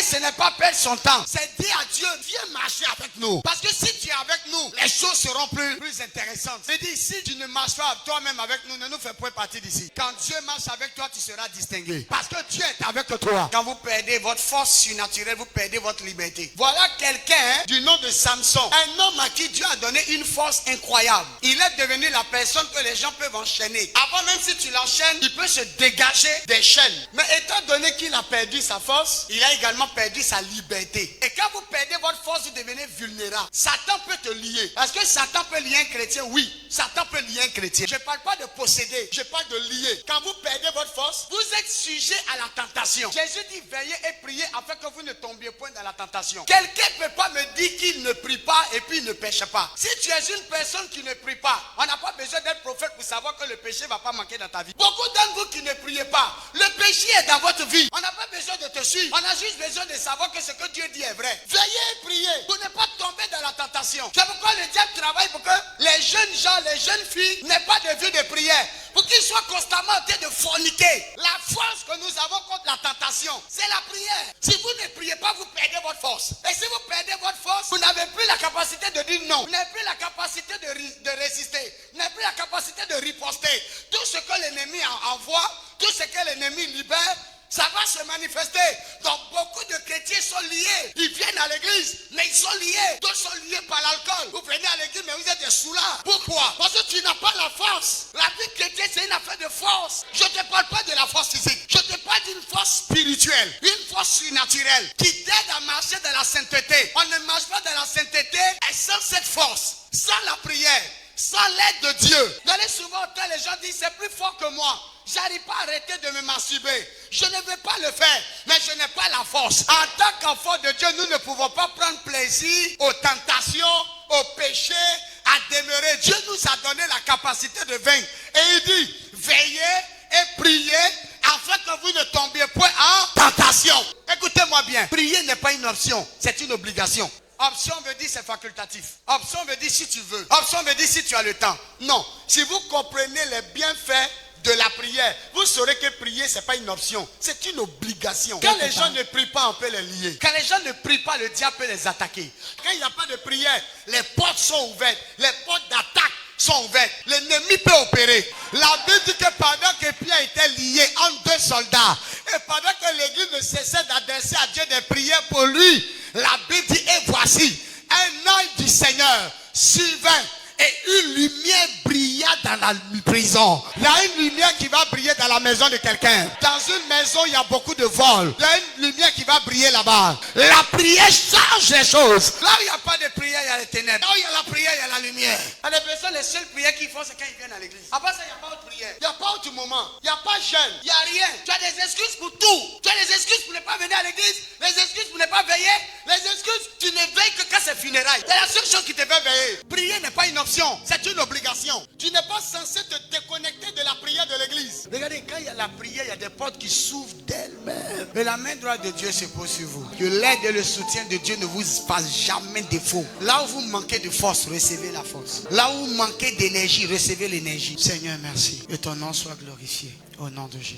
ce n'est pas perdre son temps. C'est dire à Dieu, viens marcher avec nous. Parce que si tu es avec nous, les choses seront plus intéressantes. Mais dis, si tu ne marches pas toi-même avec nous, ne nous fais point partie d'ici. Quand Dieu marche avec toi, tu seras distingué. Parce que Dieu est avec toi. Quand vous perdez votre force surnaturelle, vous perdez votre liberté. Voilà quelqu'un du nom de Samson. Un homme à qui Dieu a donné une force incroyable. Il est devenu la personne que les gens peuvent enchaîner. Avant même si tu l'enchaînes, il peut se dégager des chaînes. Mais étant donné qu'il a perdu sa force, il a également perdu sa liberté. Et quand vous perdez votre force, vous devenez vulnérable. Satan peut te lier. Parce que Satan peut lier un chrétien, oui. Satan peut lier un chrétien. Je ne parle pas de posséder, je parle de lier. Quand vous perdez votre force, vous êtes sujet à la tentation. Jésus dit, veillez et priez afin que vous ne tombiez point dans la tentation. Quelqu'un ne peut pas me dire qu'il ne prie pas et puis il ne pêche pas. Si tu es une personne qui ne prie pas, on n'a pas besoin d'être prophète pour savoir que le péché ne va pas manquer dans ta vie. Beaucoup d'entre vous qui ne priez pas, le péché est dans votre vie. On n'a pas besoin de te suivre. On a juste besoin de savoir que ce que Dieu dit est vrai. Veillez et priez pour ne pas tomber dans la tentation. C'est pourquoi le diable travaille pour que les jeunes gens, les jeunes filles n'aient pas de vie de prière. Pour qu'ils soient constamment en train de forniquer. La force que nous avons contre la tentation, c'est la prière. Si vous ne priez pas, vous perdez votre force. Et si vous perdez votre force, vous n'avez plus la capacité de dire non. Vous n'avez plus la capacité de résister. Vous n'avez plus la capacité de riposter. Tout ce que l'ennemi envoie, tout ce que l'ennemi libère, ça va se manifester. Donc beaucoup de chrétiens sont liés. Ils viennent à l'église, mais ils sont liés. D'autres sont liés par l'alcool. Vous venez à l'église, mais vous êtes des soulards. Pourquoi? Parce que tu n'as pas la force. La vie chrétienne, c'est une affaire de force. Je ne te parle pas de la force physique. Je te parle d'une force spirituelle. Une force surnaturelle qui t'aide à marcher dans la sainteté. On ne marche pas dans la sainteté et sans cette force, sans la prière, sans l'aide de Dieu. Vous allez souvent entendre les gens dire, c'est plus fort que moi. J'arrive pas à arrêter de me masturber. Je ne veux pas le faire, mais je n'ai pas la force. En tant qu'enfant de Dieu, nous ne pouvons pas prendre plaisir aux tentations, aux péchés, à demeurer. Dieu nous a donné la capacité de vaincre. Et il dit, veillez et priez afin que vous ne tombiez point en tentation. Écoutez-moi bien, prier n'est pas une option, c'est une obligation. Option veut dire c'est facultatif. Option veut dire si tu veux. Option veut dire si tu as le temps. Non, si vous comprenez les bienfaits de la prière, vous saurez que prier, ce n'est pas une option, c'est une obligation. Quand les gens ne prient pas, on peut les lier. Quand les gens ne prient pas, le diable peut les attaquer. Quand il n'y a pas de prière, les portes sont ouvertes, les portes d'attaque sont ouvertes. L'ennemi peut opérer. La Bible dit que pendant que Pierre était lié entre deux soldats, et pendant que l'église ne cessait d'adresser à Dieu des prières pour lui, la Bible dit, et voici, un ange du Seigneur survint. Et une lumière brilla dans la prison. Il y a une lumière qui va briller dans la maison de quelqu'un. Dans une maison, il y a beaucoup de vols. Il y a une lumière qui va briller là-bas. La prière change les choses. Là où il n'y a pas de prière, il y a les ténèbres. Là où il y a la prière, il y a la lumière. Et les personnes, les seules prières qu'ils font, c'est quand ils viennent à l'église. Après ça, il n'y a pas autre prière. Il n'y a pas autre moment. Il n'y a pas jeûne. Il n'y a rien. Tu as des excuses pour tout. Tu as des excuses pour ne pas venir à l'église. Les excuses pour ne pas veiller. Les excuses, tu ne veilles que quand c'est funérailles. C'est la seule chose qui te fait veiller. Prier n'est pas une option. C'est une obligation. Tu n'es pas censé te déconnecter de la prière de l'église. Regardez, quand il y a la prière, il y a des portes qui s'ouvrent d'elles-mêmes. Mais la main droite de Dieu se pose sur vous. Que l'aide et le soutien de Dieu ne vous fassent jamais défaut. Là où vous manquez de force, recevez la force. Là où vous manquez d'énergie, recevez l'énergie. Seigneur, merci. Que ton nom soit glorifié. Au nom de Jésus.